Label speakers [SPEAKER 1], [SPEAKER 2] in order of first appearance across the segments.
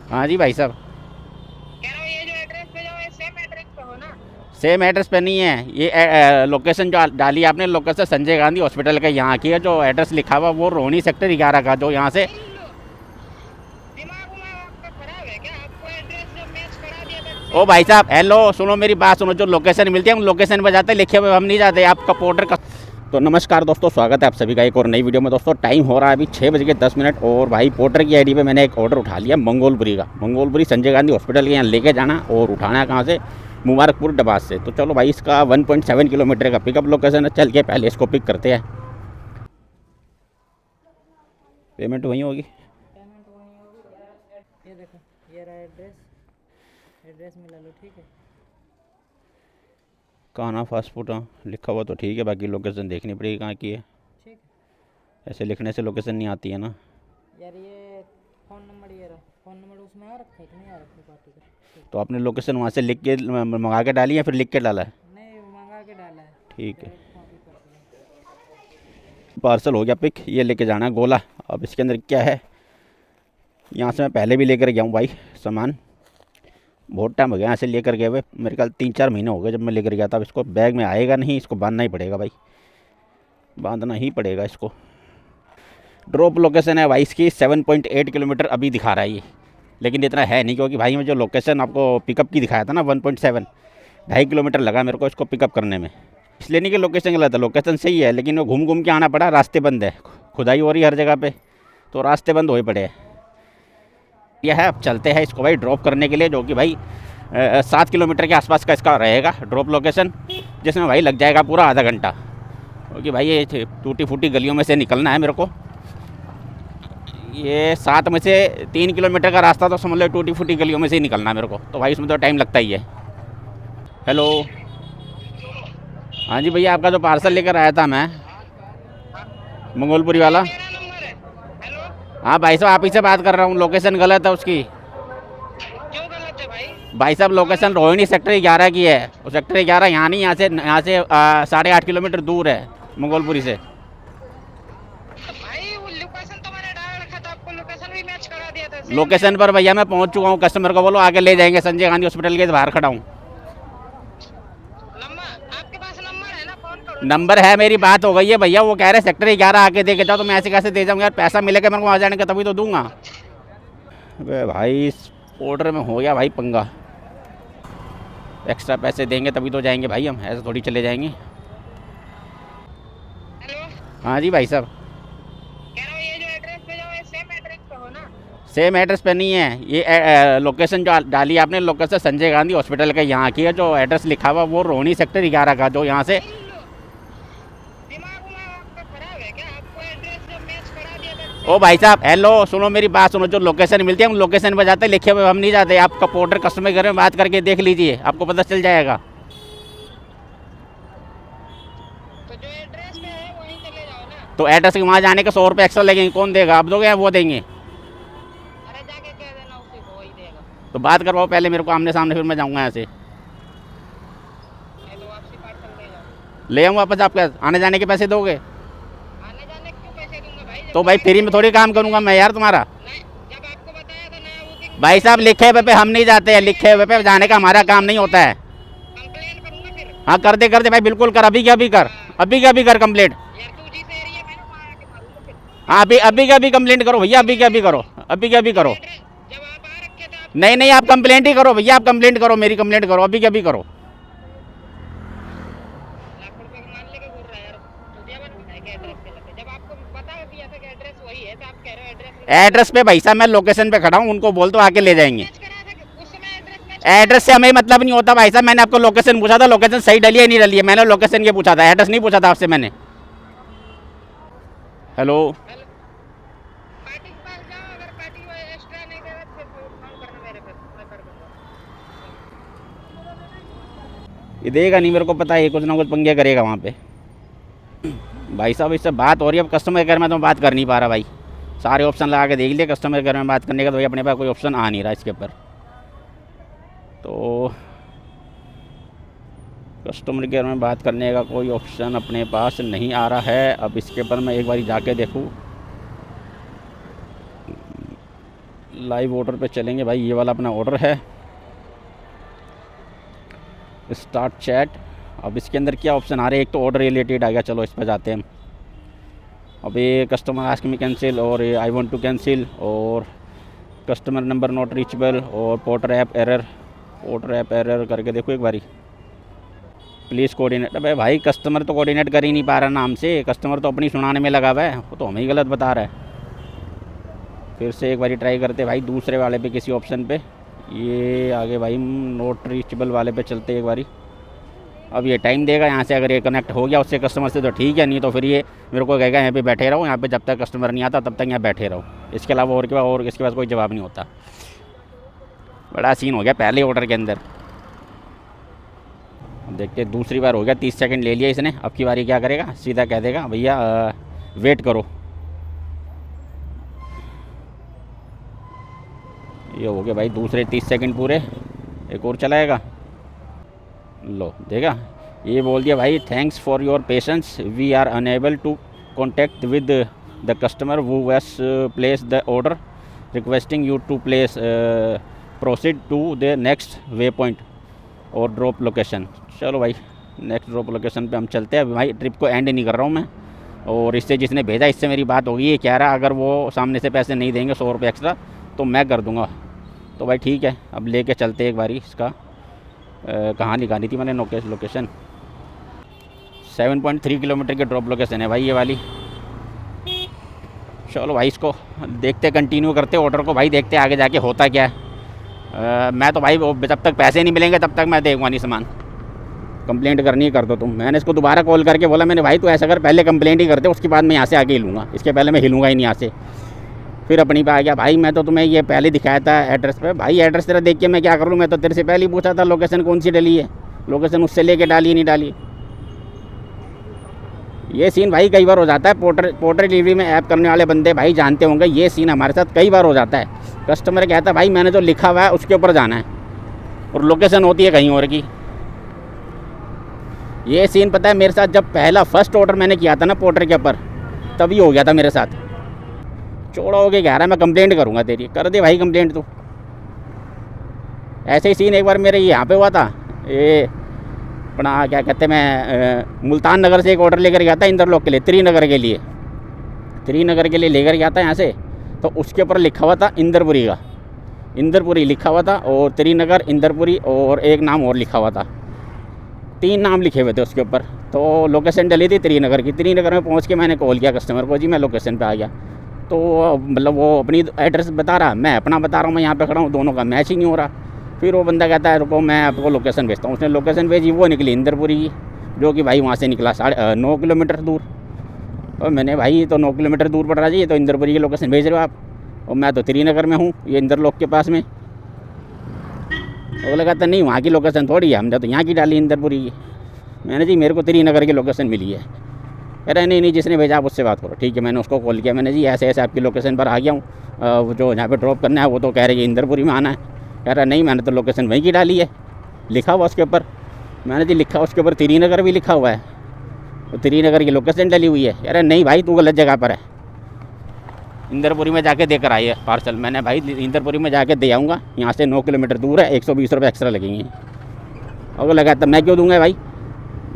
[SPEAKER 1] हाँ जी भाई साहब।
[SPEAKER 2] कह रहा हूँ ये जो एड्रेस पे जाओ ये सेम एड्रेस पे हो ना?
[SPEAKER 1] सेम एड्रेस पे नहीं है ये। लोकेशन जो डाली आपने, लोकेशन संजय गांधी हॉस्पिटल के यहाँ की है। जो एड्रेस लिखा हुआ वो रोहिणी सेक्टर 11 का, जो यहाँ से।
[SPEAKER 2] भाई दिमाग उमाग आपका खराब है क्या? आपको एड्रेस जब मैच करा दिया था
[SPEAKER 1] ओ
[SPEAKER 2] सेम
[SPEAKER 1] भाई
[SPEAKER 2] एड्रेस
[SPEAKER 1] साहब हेलो, सुनो मेरी बात सुनो। जो लोकेशन मिलती है हम लोकेशन पे जाते, लिखे हुए हम नहीं जाते। आपका पोर्टर का। तो नमस्कार दोस्तों, स्वागत है आप सभी का एक और नई वीडियो में। दोस्तों टाइम हो रहा है अभी 6:10 और भाई पोर्टर की आईडी पे मैंने एक ऑर्डर उठा लिया मंगोलपुरी का। मंगोलपुरी संजय गांधी हॉस्पिटल के यहाँ लेके जाना और उठाना है कहाँ से, मुबारकपुर डबास से। तो चलो भाई, इसका 1.7 किलोमीटर का पिकअप लोकेशन है। चल के पहले इसको पिक करते हैं। पेमेंट वहीं होगी।
[SPEAKER 2] पेमेंट वहीं होगी। ये देखो, ये रहा एड्रेस। एड्रेस मिला लो, ठीक है?
[SPEAKER 1] कान्हा फास्ट फूड लिखा हुआ तो ठीक है, बाकी लोकेशन देखनी पड़ेगी कहाँ की है।
[SPEAKER 2] ठीक
[SPEAKER 1] ऐसे लिखने से लोकेशन नहीं आती है ना।
[SPEAKER 2] है यार। ये फ़ोन नंबर, ये रहा फ़ोन नंबर। उसमें आ रखा है कि नहीं आ रखा पार्टी का? ठीक।
[SPEAKER 1] तो आपने लोकेशन वहाँ से लिख के मंगा के डाली या फिर लिख के डाला है?
[SPEAKER 2] नहीं, मंगा के डाला है।
[SPEAKER 1] ठीक है,
[SPEAKER 2] डायरेक्ट कॉपी कर दिया।
[SPEAKER 1] पार्सल हो गया पिक। ये लेके जाना है गोला। अब इसके अंदर क्या है, यहाँ से मैं पहले भी लेकर गया हूँ भाई सामान। बहुत टाइम हो गया यहाँ से लेकर गए हुए, मेरे ख्याल 3-4 महीने हो गए जब मैं लेकर गया था। अब इसको बैग में आएगा नहीं, इसको बांधना ही पड़ेगा भाई, बांधना ही पड़ेगा इसको। ड्रॉप लोकेशन है भाई इसकी 7.8 किलोमीटर अभी दिखा रहा है ये, लेकिन इतना है नहीं, क्योंकि भाई मैं जो लोकेशन आपको पिकअप की दिखाया था ना 1.7, 2.5 किलोमीटर लगा मेरे को इसको पिकअप करने में। इसलिए नहीं कि लोकेशन गलत है, लोकेशन सही है, लेकिन वो घूम घूम के आना पड़ा। रास्ते बंद है, खुदाई हो रही है हर जगह पे, तो रास्ते बंद हो ही पड़े हैं। यह है, अब चलते हैं इसको भाई ड्रॉप करने के लिए, जो कि भाई 7 किलोमीटर के आसपास का इसका रहेगा ड्रॉप लोकेशन, जिसमें भाई लग जाएगा पूरा आधा घंटा, क्योंकि भाई ये टूटी फूटी गलियों में से निकलना है मेरे को। ये 7 में से 3 किलोमीटर का रास्ता तो समझ लो टूटी फूटी गलियों में से ही निकलना है मेरे को, तो भाई इसमें तो टाइम लगता ही है। हेलो, हाँ जी भैया, आपका जो पार्सल लेकर आया था मैं, मंगोलपुरी वाला।
[SPEAKER 2] मेरा नंबर है। हेलो,
[SPEAKER 1] हाँ भाई साहब, आप ही से बात कर रहा हूँ। लोकेशन गलत है उसकी।
[SPEAKER 2] क्यों गलत है भाई?
[SPEAKER 1] भाई साहब लोकेशन रोहिणी सेक्टर 11 की है। वो सेक्टर 11 यहाँ नहीं, यहाँ से 8.5 किलोमीटर दूर है मंगोलपुरी से।
[SPEAKER 2] तो भाई वो लोकेशन तो मैंने डाल रखा था, आपको लोकेशन भी मैच करा दिया था सेम
[SPEAKER 1] लोकेशन पर भैया मैं पहुँच चुका हूँ, कस्टमर को बोलो आगे ले जाएंगे। संजय गांधी हॉस्पिटल के बाहर खड़ा हूँ।
[SPEAKER 2] नंबर आपके पास नंबर है ना? फोन करो।
[SPEAKER 1] नंबर है, मेरी बात हो गई है भैया। वो कह रहे सेक्टर 11 आके दे के जाओ, तो मैं ऐसे कैसे दे जाऊँगा यार? पैसा मिलेगा मेरे को वहाँ जाने का, तभी तो दूंगा। अबे भाई इस ऑर्डर में हो गया भाई पंगा। एक्स्ट्रा पैसे देंगे तभी तो जाएंगे भाई, हम ऐसे थोड़ी चले जाएंगे।
[SPEAKER 2] हेलो,
[SPEAKER 1] हाँ जी भाई साहब।
[SPEAKER 2] कह रहा हूँ ये जो एड्रेस पे जाओ ये सेम एड्रेस पे हो ना?
[SPEAKER 1] सेम एड्रेस पे नहीं है ये। लोकेशन जो डाली आपने, लोकेशन संजय गांधी हॉस्पिटल के यहाँ की है। जो एड्रेस लिखा हुआ वो रोहिणी सेक्टर 11 का, जो यहाँ से।
[SPEAKER 2] दिमाग उमाग आपका खराब है क्या? आपको एड्रेस जब मैच करा दिया था
[SPEAKER 1] ओ भाई साहब हेलो, सुनो मेरी बात सुनो। जो लोकेशन मिलती है हम लोकेशन पे जाते, लिखे हुए हम नहीं जाते। आपका पोर्टर कस्टमर केयर में बात करके देख लीजिए, आपको पता चल जाएगा।
[SPEAKER 2] तो जो एड्रेस पे है वहीं चले जाओ ना।
[SPEAKER 1] तो एड्रेस के वहाँ जाने के 100 रुपये एक्स्ट्रा लगेंगे। कौन देगा, आप दोगे या वो देंगे?
[SPEAKER 2] अरे जाके कह देना उसी को, वही देगा।
[SPEAKER 1] तो बात करवाओ पहले मेरे को आमने सामने, फिर मैं जाऊँगा यहाँ से।
[SPEAKER 2] नहीं तो वापसी पार्सल ले जाओ।
[SPEAKER 1] ले आऊँ वापस? आप क्या आने जाने के पैसे दोगे?
[SPEAKER 2] आने जाने के क्यों पैसे दूंगा भाई?
[SPEAKER 1] तो भाई फ्री में थोड़ी काम करूँगा मैं यार तुम्हारा।
[SPEAKER 2] नहीं, जब आपको बताया था नया बुकिंग।
[SPEAKER 1] भाई साहब लिखे हुए पे हम नहीं जाते हैं, लिखे हुए पे जाने का हमारा काम नहीं होता है।
[SPEAKER 2] कंप्लेन करूंगा फिर।
[SPEAKER 1] हाँ कर दे भाई, बिल्कुल कर। अभी क्या अभी कर, अभी क्या अभी कर कंप्लेंट।
[SPEAKER 2] यार तू जिस एरिया में ना वहाँ आके मारूंगा फिर।
[SPEAKER 1] हाँ अभी क्या अभी कंप्लेंट करो भैया, अभी क्या अभी करो, अभी क्या अभी करो।
[SPEAKER 2] एड्रेस जब आप आ रखे थे आप
[SPEAKER 1] नहीं आप कंप्लेंट ही करो भैया, आप कंप्लेंट करो, मेरी कंप्लेंट करो, अभी क्या अभी करो।
[SPEAKER 2] लाख रुपए का मान लेके घूर रहा है यार। मुझे बताया कि एड्रेस गलत है, जब आपको बता दिया था कि एड्रेस वही है, तो आप कह रहे हो एड्रेस
[SPEAKER 1] एड्रेस पे भाई साहब मैं लोकेशन पे खड़ा हूँ, उनको बोल तो आके ले जाएंगे।
[SPEAKER 2] मैच करा था कि उस समय एड्रेस मैच।
[SPEAKER 1] एड्रेस से हमें मतलब नहीं होता भाई साहब। मैंने आपको लोकेशन पूछा था, लोकेशन सही डली है नहीं डली है, मैंने लोकेशन के पूछा था, एड्रेस नहीं पूछा था आपसे मैंने। हेलो,
[SPEAKER 2] हेलो, पार्टी के पास जाओ, अगर पार्टी वो एक्स्ट्रा नहीं दे रहा तो फिर फोन करना मेरे पे, मैं कर दूंगा।
[SPEAKER 1] ये देगा नहीं, मेरे को पता है ये कुछ ना कुछ पंगे करेगा वहाँ पे। भाई साहब इससे बात हो रही है, अब कस्टमर केयर में तो बात कर नहीं पा रहा भाई। सारे ऑप्शन लगा के देख लिए कस्टमर केयर में बात करने का, तो भाई अपने पास कोई ऑप्शन आ नहीं रहा इसके ऊपर। तो कस्टमर केयर में बात करने का कोई ऑप्शन अपने पास नहीं आ रहा है। अब इसके ऊपर मैं एक बार जाके देखूँ। लाइव ऑर्डर पे चलेंगे भाई। ये वाला अपना ऑर्डर है, स्टार्ट चैट। अब इसके अंदर क्या ऑप्शन आ रहे हैं, एक तो ऑर्डर रिलेटेड आ गया, चलो इस पर जाते हैं हम। अब ये कस्टमर आस्क मी कैंसिल और आई वांट टू कैंसिल और कस्टमर नंबर नॉट रीचेबल और पोर्टर ऐप एरर करके देखो एक बारी। Please coordinate. अबे भाई कस्टमर तो कोऑर्डिनेट कर ही नहीं पा रहा नाम से, कस्टमर तो अपनी सुनाने में लगा हुआ है, वो तो हमें ही गलत बता रहा है। फिर से एक बारी ट्राई करते भाई दूसरे वाले पे, किसी ऑप्शन पे। ये आगे भाई नॉट रीचेबल वाले पे चलते एक बारी। अब ये टाइम देगा यहाँ से, अगर ये कनेक्ट हो गया उससे कस्टमर से तो ठीक है, नहीं तो फिर ये मेरे को कहेगा यहाँ पे बैठे रहो, यहाँ पे जब तक कस्टमर नहीं आता तब तक यहाँ बैठे रहो। इसके अलावा और इसके पास कोई जवाब नहीं होता। बड़ा सीन हो गया पहले ऑर्डर के अंदर। अब देखते दूसरी बार हो गया, 30 सेकंड ले लिया इसने। अब की बारी क्या करेगा, सीधा कह देगा भैया वेट करो। ये हो गया भाई दूसरे 30 सेकंड पूरे, एक और चलाएगा। लो देखा, ये बोल दिया भाई thanks for your patience, we are unable to contact with the customer who has place the order, requesting you to place proceed to the next way point और ड्रॉप लोकेशन। चलो भाई नेक्स्ट ड्रॉप लोकेशन पे हम चलते हैं। भाई trip को and नहीं कर रहा हूँ मैं, और इससे जिसने भेजा इससे मेरी बात होगी। ये कह रहा अगर वो सामने से पैसे नहीं देंगे 100 रुपये एक्स्ट्रा तो मैं कर दूँगा। तो भाई ठीक है, अब लेके चलते एक बारी। इसका कहाँ निकाली थी मैंने लोकेशन, 7.3 किलोमीटर की ड्रॉप लोकेशन है भाई ये वाली। चलो भाई इसको देखते, कंटिन्यू करते ऑर्डर को भाई, देखते आगे जाके होता क्या है। मैं तो भाई जब तक पैसे नहीं मिलेंगे तब तक मैं देखूँगा नहीं सामान। कंप्लेंट करनी कर दो तुम। मैंने इसको दोबारा कॉल करके बोला, मैंने भाई तू ऐसा कर, पहले कंप्लेंट ही करते, उसके बाद मैं यहाँ से आगे हिलूँगा, इसके पहले मैं हिलूँगा ही नहीं यहाँ से। फिर अपनी पे आ गया भाई, मैं तो तुम्हें ये पहले दिखाया था एड्रेस पे। भाई एड्रेस तेरा देख के मैं क्या करूँ, मैं तो तेरे से पहले ही पूछा था लोकेशन कौन सी डली है, लोकेशन उससे लेके डाली नहीं डाली। ये सीन भाई कई बार हो जाता है। पोर्टर डिलीवरी में ऐप करने वाले बंदे भाई जानते होंगे, ये सीन हमारे साथ कई बार हो जाता है। कस्टमर कहता है भाई मैंने जो लिखा हुआ है उसके ऊपर जाना है और लोकेशन होती है कहीं और की। ये सीन पता है मेरे साथ जब पहला फर्स्ट ऑर्डर मैंने किया था ना पोर्टर के ऊपर, तभी हो गया था मेरे साथ। चौड़ा हो के कह रहा है मैं कंप्लेंट करूँगा तेरी। कर दे भाई कंप्लेंट तू। ऐसे ही सीन एक बार मेरे यहाँ पे हुआ था, ये अपना क्या कहते हैं, मैं मुल्तान नगर से एक ऑर्डर लेकर गया था इंदरलोक के लिए, त्रिनगर के लिए लेकर गया था यहाँ से। तो उसके ऊपर लिखा हुआ था इंदरपुरी का, इंदरपुरी लिखा हुआ था और त्रिनगर, इंदरपुरी और एक नाम और लिखा हुआ था, 3 नाम लिखे हुए थे उसके ऊपर। तो लोकेशन डली थी त्रिनगर की। त्रिनगर में पहुँच के मैंने कॉल किया कस्टमर को, जी मैं लोकेशन पर आ गया। तो मतलब वो अपनी एड्रेस बता रहा, मैं अपना बता रहा हूँ, मैं यहाँ पे खड़ा हूँ, दोनों का मैच ही नहीं हो रहा। फिर वो बंदा कहता है रुको मैं आपको लोकेशन भेजता हूँ। उसने लोकेशन भेजी, वो निकली इंदरपुरी की, जो कि भाई वहाँ से निकला 9 किलोमीटर दूर। और मैंने भाई तो 9 किलोमीटर दूर पड़ रहा जी, तो इंदरपुरी की लोकेशन भेज रहे हो आप, और मैं तो त्रिनगर में हूँ, ये इंदरलोक के पास में। वो लगा था नहीं वहाँ की लोकेशन थोड़ी है, हमने तो यहाँ की डाली इंदरपुरी की। मैंने जी मेरे को त्रिनगर की लोकेशन मिली है। कह रहे नहीं जिसने भेजा आप उससे बात करो। ठीक है, मैंने उसको कॉल किया, मैंने जी ऐसे आपकी लोकेशन पर आ गया हूँ, जो यहाँ पे ड्रॉप करना है वो तो कह रहे हैं इंदरपुरी में आना है। कह रहा नहीं मैंने तो लोकेशन वहीं की डाली है, लिखा हुआ उसके ऊपर। मैंने जी लिखा उसके ऊपर त्रिनगर भी लिखा हुआ है, तो त्रिनगर की लोकेशन डली हुई है। कह रहा नहीं भाई तू गलत जगह पर है, इंदरपुरी में जाके देकर आई है पार्सल। मैंने भाई इंदरपुरी में जाके दे आऊँगा, यहाँ से 9 किलोमीटर दूर है, 120 रुपये एक्स्ट्रा लगेंगे। और लगा तब मैं क्यों दूँगा भाई,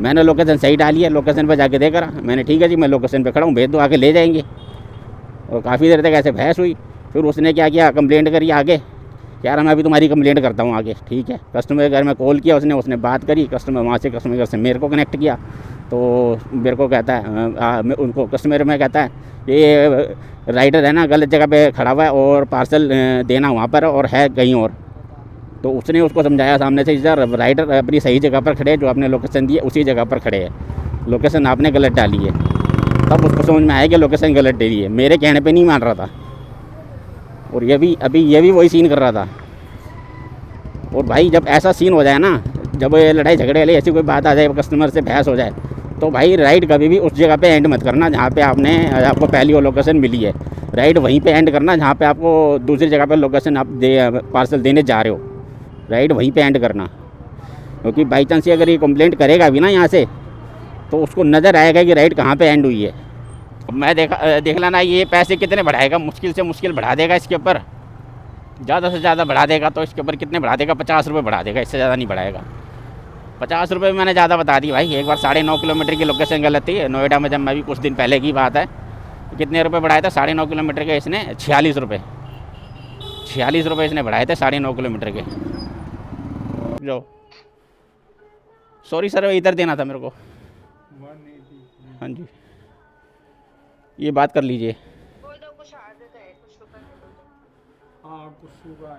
[SPEAKER 1] मैंने लोकेशन सही डाली है, लोकेशन पर जाके देकर। मैंने ठीक है जी मैं लोकेशन पे खड़ा हूँ, भेज दो आके ले जाएंगे। और काफ़ी देर तक ऐसे बहस हुई। फिर उसने क्या किया, कंप्लेंट करी आगे। कह रहा मैं अभी तुम्हारी कंप्लेंट करता हूँ आगे। ठीक है, कस्टमर के घर में कॉल किया उसने बात करी, कस्टमर वहाँ से कस्टमर घर से मेरे को कनेक्ट किया। तो मेरे को कहता है उनको कस्टमर में कहता है ये राइडर है ना गलत जगह पे खड़ा हुआ है और पार्सल देना वहाँ पर और है कहीं और। तो उसने उसको समझाया सामने से, इधर राइडर अपनी सही जगह पर खड़े, जो आपने लोकेशन दी है उसी जगह पर खड़े हैं, लोकेशन आपने गलत डाली है। तब उसको समझ में आया कि लोकेशन गलत डाली है। मेरे कहने पे नहीं मान रहा था, और ये भी वही सीन कर रहा था। और भाई जब ऐसा सीन हो जाए ना, जब लड़ाई झगड़े वाली ऐसी कोई बात आ जाए, कस्टमर से बहस हो जाए, तो भाई राइड कभी भी उस जगह पे एंड मत करना जहाँ पे आपको पहली वो लोकेशन मिली है। राइड वहीं पे एंड करना जहाँ पे आपको दूसरी जगह पे लोकेशन आप पार्सल देने जा रहे हो, राइड वहीं पे एंड करना। क्योंकि बाई चांस से अगर ये कंप्लेंट करेगा भी ना यहाँ से, तो उसको नज़र आएगा कि राइड कहाँ पे एंड हुई है। मैं देख लेना ये पैसे कितने बढ़ाएगा, मुश्किल से मुश्किल बढ़ा देगा इसके ऊपर। ज़्यादा से ज़्यादा बढ़ा देगा तो इसके ऊपर कितने बढ़ा देगा, 50 रुपये बढ़ा देगा, इससे ज़्यादा नहीं बढ़ाएगा। 50 रुपये मैंने ज़्यादा बता दी भाई। एक बार 9.5 किलोमीटर की लोकेशन गलत थी नोएडा में, जब मैं भी कुछ दिन पहले की बात है। कितने रुपये बढ़ाए थे 9.5 किलोमीटर के इसने? 46 रुपये। 46 रुपये इसने बढ़ाए थे 9.5 किलोमीटर के। जो सॉरी सर, इधर देना था मेरे को। हाँ जी, ये बात कर लीजिए।
[SPEAKER 2] बोल दो कुछ आदत है, कुछ शुगर है, बोल दो।
[SPEAKER 3] हाँ कुछ शुगर है।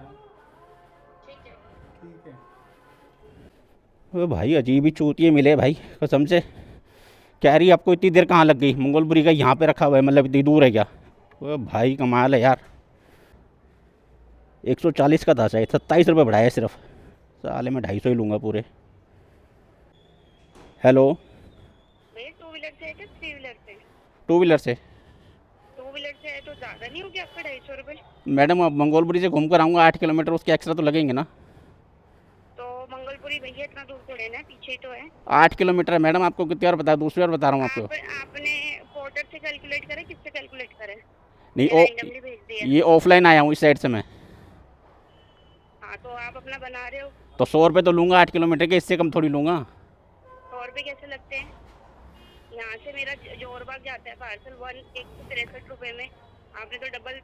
[SPEAKER 2] ठीक है।
[SPEAKER 3] ठीक है।
[SPEAKER 1] वो भाई अजीब ही चूतिए मिले भाई कसम से। कह रही आपको इतनी देर कहाँ लग गई, मंगोलपुरी का यहाँ पे रखा हुआ है, मतलब इतनी दूर है क्या? वो भाई कमाल है यार। 140 का था शायद, 27 रुपये बढ़ाया सिर्फ। साले मैं 250 ही लूँगा पूरे। हेलो,
[SPEAKER 2] भैया टू व्हीलर से है क्या थ्री व्हीलर से?
[SPEAKER 1] टू व्हीलर से।
[SPEAKER 2] टू व्हीलर से है तो ज़्यादा नहीं हो गया आपका 250 रुपये?
[SPEAKER 1] मैडम अब मंगोलपुरी से घूम कर आऊँगा 8 किलोमीटर, उसके एक्स्ट्रा तो लगेंगे ना।
[SPEAKER 2] तो मंगलपुरी भैया इतना दूर थोड़े ना, पीछे ही तो है।
[SPEAKER 1] 8 किलोमीटर है मैडम, आपको कितनी बार बता, दूसरी बार बता रहा हूँ आपको।
[SPEAKER 2] आपने पोर्टर से कैलकुलेट करे, किससे कैलकुलेट करे?
[SPEAKER 1] नहीं
[SPEAKER 2] रैंडमली भेज दिया।
[SPEAKER 1] ये ऑफलाइन आया हूँ इस साइड से मैं।
[SPEAKER 2] हाँ तो आप अपना बना रहे हो।
[SPEAKER 1] तो 100 रुपये तो लूँगा 8 किलोमीटर के, इससे कम थोड़ी लूँगा।
[SPEAKER 2] 100 रुपये कैसे लगते हैं? यहाँ से मेरा जोरबाग जाता है पार्सल 163 रुपये में, आपने तो डबल।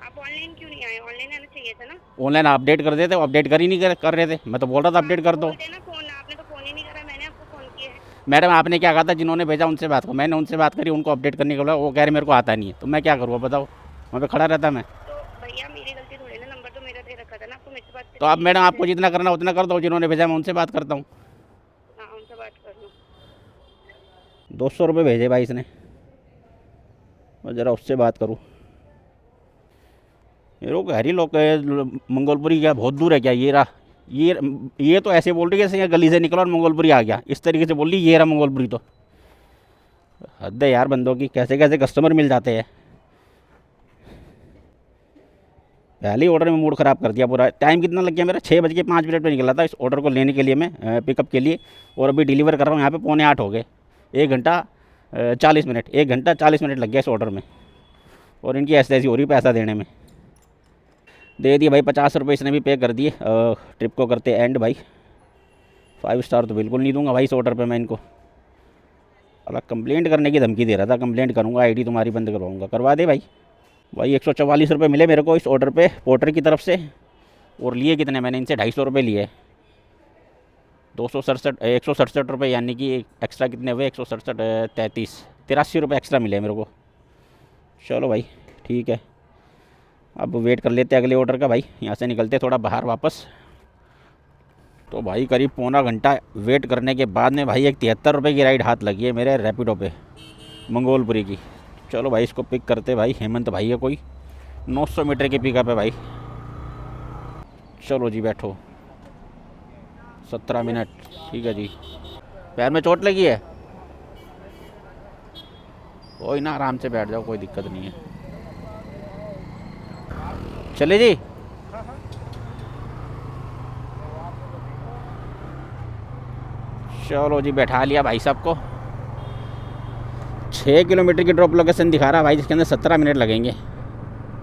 [SPEAKER 2] आप ऑनलाइन क्यों नहीं आए? ऑनलाइन आना चाहिए था ना।
[SPEAKER 1] ऑनलाइन अपडेट कर देते, अपडेट कर ही नहीं कर रहे थे। मैं तो बोल रहा था अपडेट कर दो।
[SPEAKER 2] बोलते ना फोन, आपने तो फोन ही नहीं करा, मैंने आपको फोन किया है।
[SPEAKER 1] मैडम आपने क्या कहा था, जिन्होंने भेजा उनसे बात करो। मैंने उनसे बात करी, उनको अपडेट करने के बोला, वो कह रहे मेरे को आता नहीं है। तो मैं क्या करूँ बताओ, वहाँ पे खड़ा रहता मैं।
[SPEAKER 2] तो भैया मेरी गलती थोड़ी ना, नंबर तो मेरा दे रखा था ना आपको, मेरे से बात
[SPEAKER 1] तो आप मैडम आपको जितना करना उतना कर दो, जिन्होंने भेजा मैं उनसे बात करता हूँ।
[SPEAKER 2] हाँ उनसे बात कर लो।
[SPEAKER 1] 200 रुपये भेजे भाई इसने, मैं ज़रा उससे बात करूँ। मेरे को कह रही लोग मंगोलपुरी क्या बहुत दूर है क्या? ये रहा, ये तो ऐसे बोल रही है जैसे यहाँ गली से निकला और मंगोलपुरी आ गया, इस तरीके से बोल रही ये रहा मंगोलपुरी। तो हद है यार बंदों की, कैसे कैसे कस्टमर मिल जाते हैं। पहले ही ऑर्डर में मूड ख़राब कर दिया पूरा। टाइम कितना लग गया मेरा, 6:05 पे निकला था इस ऑर्डर को लेने के लिए मैं, पिकअप के लिए। और अभी डिलीवर कर रहा हूँ यहाँ पे 7:45 हो गए। 1 घंटा 40 मिनट, 1 घंटा 40 मिनट लग गया इस ऑर्डर में। और इनकी ऐसी हो रही पैसा देने में। दे दिए भाई 50 रुपये इसने भी पे कर दिए। ट्रिप को करते एंड भाई। 5 स्टार तो बिल्कुल नहीं दूंगा भाई इस ऑर्डर पे मैं इनको। अलग कंप्लेंट करने की धमकी दे रहा था, कंप्लेंट करूँगा, आईडी तुम्हारी बंद करवाऊँगा। करवा दे भाई। 144 रुपये मिले मेरे को इस ऑर्डर पे पोर्टर की तरफ से। और लिए कितने, मैंने इनसे 250 रुपये लिए। 167 रुपये, यानी कि एक्स्ट्रा कितने हुए, 167 83 रुपये एक्स्ट्रा मिले मेरे को। चलो भाई ठीक है, अब वेट कर लेते हैं अगले ऑर्डर का भाई। यहाँ से निकलते थोड़ा बाहर वापस। तो भाई करीब पौना घंटा वेट करने के बाद में भाई एक 73 रुपये की राइड हाथ लगी है मेरे रैपिडो पे, मंगोलपुरी की। चलो भाई इसको पिक करते भाई। हेमंत भाई है कोई, 900 मीटर की पिकअप है भाई। चलो जी बैठो। 17 मिनट, ठीक है जी। पैर में चोट लगी है? कोई ना, आराम से बैठ जाओ, कोई दिक्कत नहीं है। चले जी। चलो जी बैठा लिया भाई साहब को। 6 किलोमीटर की ड्रॉप लोकेशन दिखा रहा भाई, जिसके अंदर 17 मिनट लगेंगे।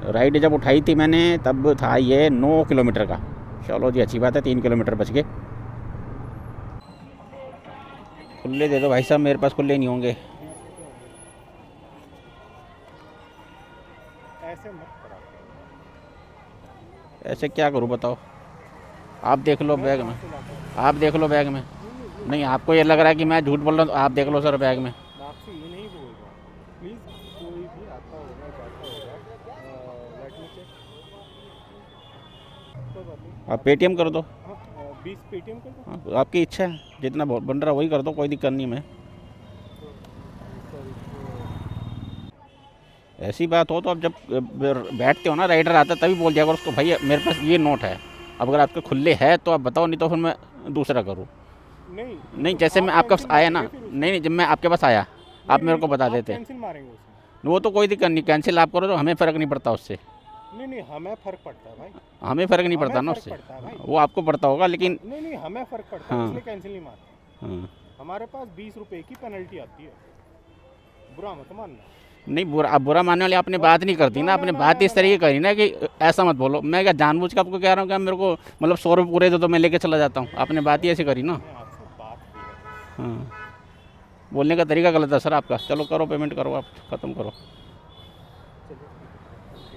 [SPEAKER 1] राइड जब उठाई थी मैंने तब था ये 9 किलोमीटर का। चलो जी अच्छी बात है, 3 किलोमीटर बच गए। खुले दे दो भाई साहब, मेरे पास खुले नहीं होंगे।
[SPEAKER 3] ऐसे मत करा।
[SPEAKER 1] ऐसे क्या करूं बताओ? आप देख लो बैग में, आप देख लो बैग में। नहीं आपको ये लग रहा है कि मैं झूठ बोल रहा हूँ, तो आप देख लो सर बैग में।
[SPEAKER 3] मैं आपसे ये नहीं बोल रहा हूँ, प्लीज़ कोई भी आता होगा जाता होगा, लेट मी चेक। कोई बात नहीं,
[SPEAKER 1] आप पेटीएम कर दो।
[SPEAKER 3] हाँ 20 पेटीएम कर दो।
[SPEAKER 1] हाँ, आपकी इच्छा है, जितना बन रहा वही कर दो, कोई दिक्कत नहीं। मैं ऐसी बात हो तो अब जब बैठते हो ना, राइडर आता है तभी बोल दिया करो उसको, भाई मेरे पास ये नोट है। अब अगर आपके खुले है तो आप बताओ, नहीं तो फिर मैं दूसरा करूँ। नहीं जैसे मैं आपके पास आया ना, नहीं जब मैं आपके पास आया आप मेरे को बता देते।
[SPEAKER 3] कैंसिल मारेंगे उसमें।
[SPEAKER 1] वो तो कोई दिक्कत नहीं, कैंसिल आप करो तो हमें फ़र्क नहीं पड़ता उससे।
[SPEAKER 3] नहीं हमें फ़र्क पड़ता है भाई।
[SPEAKER 1] हमें फ़र्क नहीं पड़ता ना उससे, वो आपको पड़ता होगा लेकिन।
[SPEAKER 3] नहीं हमें फ़र्क पड़ता है,
[SPEAKER 1] हाँ।
[SPEAKER 3] इसलिए कैंसिल नहीं मारते।
[SPEAKER 1] हाँ
[SPEAKER 3] हमारे पास 20 रुपए की पेनल्टी आती है, बुरा मत मानना।
[SPEAKER 1] नहीं बुरा, अब बुरा मानने वाली आपने बात नहीं करती ना, आपने बात इस तरीके करी ना कि ऐसा मत बोलो। मैं क्या जानबूझ के आपको कह रहा हूँ कि मेरे को मतलब 100 रुपये पूरे दो तो मैं लेके चला जाता हूँ, आपने बात ही ऐसी करी ना।
[SPEAKER 3] मैंने आपसे बात की है।
[SPEAKER 1] हाँ, बोलने का तरीका गलत है सर आपका। चलो करो, पेमेंट करो, आप ख़त्म करो।
[SPEAKER 3] चलिए, उनकी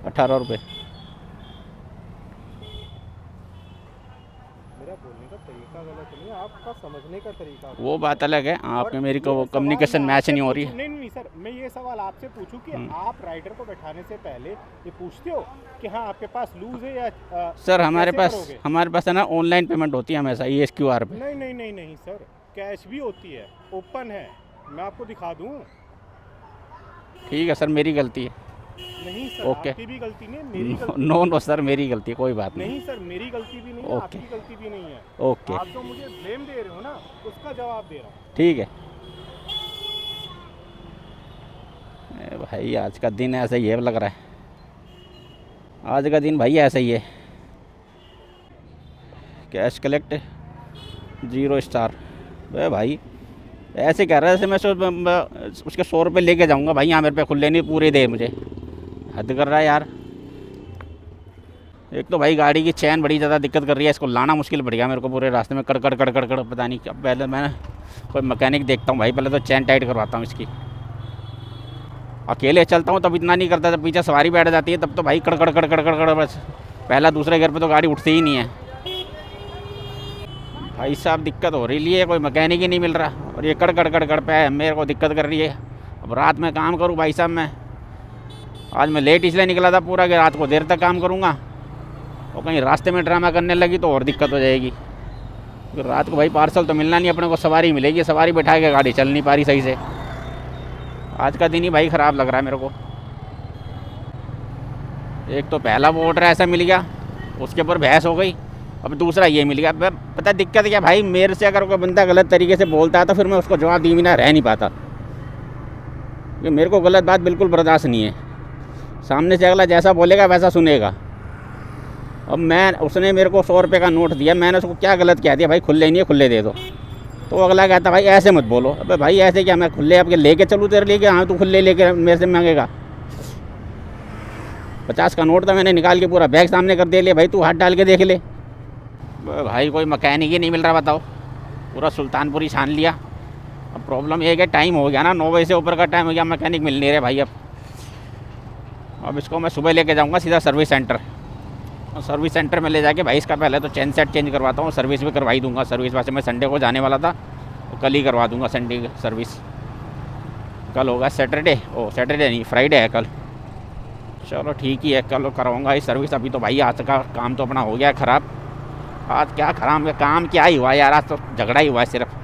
[SPEAKER 3] बात।
[SPEAKER 1] 18 रुपये।
[SPEAKER 3] मेरा बोलने का तरीका गलत नहीं है, आपका समझने का तरीका गलत
[SPEAKER 1] वो बात अलग है,
[SPEAKER 3] है।
[SPEAKER 1] आपके
[SPEAKER 3] और
[SPEAKER 1] मेरी को
[SPEAKER 3] ये
[SPEAKER 1] कम्युनिकेशन
[SPEAKER 3] सवाल मैं
[SPEAKER 1] मैच
[SPEAKER 3] आपसे
[SPEAKER 1] नहीं हो रही है।
[SPEAKER 3] पूछूं- नहीं नहीं सर, मैं ये सवाल आपसे पूछूं कि आप राइडर को बैठाने से पहले ये पूछते हो कि हाँ आपके पास लूज है या
[SPEAKER 1] सर हमारे
[SPEAKER 3] कैसे
[SPEAKER 1] पास
[SPEAKER 3] करोगे?
[SPEAKER 1] है ना ऑनलाइन पेमेंट होती है हमेशा ESQR पे।
[SPEAKER 3] नहीं नहीं नहीं नहीं सर, कैश भी होती है, ओपन है, मैं आपको दिखा दूं।
[SPEAKER 1] ठीक है सर, मेरी गलती है।
[SPEAKER 3] नहीं सर,
[SPEAKER 1] ओके।
[SPEAKER 3] आपकी भी गलती नहीं है, मेरी गलती
[SPEAKER 1] नो नो सर, मेरी गलती है, कोई बात नहीं।
[SPEAKER 3] नहीं सर, मेरी गलती भी नहीं है,
[SPEAKER 1] ओके।
[SPEAKER 3] आपकी गलती भी नहीं है।
[SPEAKER 1] ओके,
[SPEAKER 3] आप जो मुझे ब्लेम दे रहे हो ना, उसका जवाब दे रहा हूँ।
[SPEAKER 1] ठीक है। भाई आज का दिन ऐसा ही है लग रहा है, आज का दिन भाई ऐसा ही है। Cash collect 0 star. भाई ऐसे कह रहा है जैसे मैं उसके 100 रुपये लेके जाऊंगा। भाई यहाँ मेरे पे खुले नहीं, पूरे दे मुझे, हद कर रहा है यार। एक तो भाई गाड़ी की चैन बड़ी ज़्यादा दिक्कत कर रही है, इसको लाना मुश्किल पड़ गया मेरे को पूरे रास्ते में, कड़ कड़ पता नहीं क्या। पहले मैं कोई मैकेनिक देखता हूँ भाई, पहले तो चैन टाइट करवाता हूँ इसकी। अकेले चलता हूँ तब इतना नहीं करता, जब पीछे सवारी बैठ जाती है तब तो भाई कड़ बस पहला दूसरे घर पे तो गाड़ी उठती ही नहीं है। भाई साहब दिक्कत हो रही है, कोई मैकेनिक ही नहीं मिल रहा, और ये कड़ पे मेरे को दिक्कत कर रही है। अब रात में काम करूँ भाई साहब मैं, आज मैं लेट इसलिए निकला था पूरा कि रात को देर तक काम करूँगा, और कहीं रास्ते में ड्रामा करने लगी तो और दिक्कत हो जाएगी। क्योंकि रात को भाई पार्सल तो मिलना नहीं, अपने को सवारी मिलेगी, सवारी बैठा के गाड़ी चल नहीं पा रही सही से। आज का दिन ही भाई ख़राब लग रहा है मेरे को। एक तो पहला वो ऑर्डर ऐसा मिल गया, उसके ऊपर बहस हो गई, अब दूसरा ये मिल गया। पता है दिक्कत क्या भाई, मेरे से अगर कोई बंदा गलत तरीके से बोलता है तो फिर मैं उसको जवाब दी बिना रह नहीं पाता, क्योंकि मेरे को गलत बात बिल्कुल बर्दाश्त नहीं है। सामने से अगला जैसा बोलेगा वैसा सुनेगा। अब उसने मेरे को 100 रुपये का नोट दिया, मैंने उसको क्या गलत कह दिया, भाई खुले नहीं है, खुले दे दो। तो अगला कहता भाई ऐसे मत बोलो। अबे भाई ऐसे क्या, मैं खुले आपके लेके चलूँ तेरे लिए कि हाँ तू खुले लेके मेरे से मांगेगा? 50 का नोट था, मैंने निकाल के पूरा बैग सामने कर दिया, भाई तू हाथ डाल के देख ले। भाई कोई मैकेनिक ही नहीं मिल रहा, बताओ, पूरा सुल्तानपुर ही छान लिया। अब प्रॉब्लम ये है, टाइम हो गया ना, 9 बजे से ऊपर का टाइम हो गया, मैकेनिक मिल नहीं रहे भाई। अब इसको मैं सुबह लेके जाऊंगा सीधा सर्विस सेंटर, और सर्विस सेंटर में ले जाके भाई इसका पहले तो चेन सेट चेंज करवाता हूँ, सर्विस भी करवाई दूंगा। सर्विस वैसे मैं संडे को जाने वाला था, तो कल ही करवा दूंगा संडे की सर्विस। कल होगा सैटरडे, सैटरडे नहीं फ्राइडे है कल। चलो ठीक ही है, कल करवाऊँगा ये सर्विस। अभी तो भाई आज का काम तो अपना हो गया ख़राब। आज क्या खराब, काम क्या ही हुआ यार, आज तो झगड़ा ही हुआ है सिर्फ।